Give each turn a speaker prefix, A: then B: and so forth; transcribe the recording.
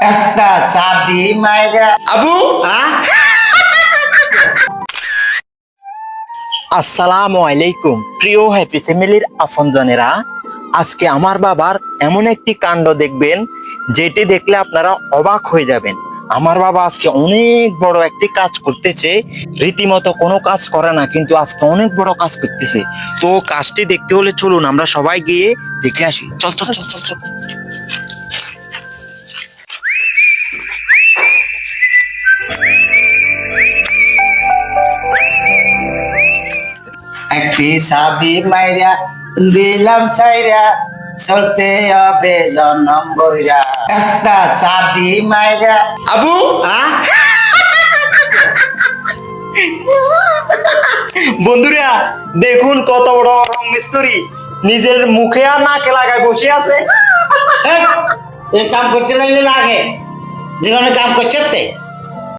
A: একটা চাবি মাইরা
B: আবু
C: আসসালামু আলাইকুম প্রিয় হ্যাপি ফ্যামিলির আপনজনেরা, আজকে আমার বাবার এমন একটি কাণ্ড দেখবেন যেটি দেখলে আপনারা অবাক হয়ে যাবেন। আমার বাবা আজকে অনেক বড় একটি কাজ করতেছে, রীতিমতো কোনো কাজ করে না, কিন্তু আজকে অনেক বড় কাজ করতেছে। তো কাজটি দেখতে হলে চলুন আমরা সবাই গিয়ে দেখে আসি। চল চল চল চল চল।
A: একটি চাবি মাইরা দিলাম চাইরা চলতে হবে জনম বইরা। একটা চাবি মাইরা
B: আবু
C: বন্ধুরা দেখুন কত বড় রং মিস্ত্রি নিজের মুখে আর নাকে লাগায় বসে আছে।
A: এই কাম করতে লাগলে লাগে জীবনে কাম করছে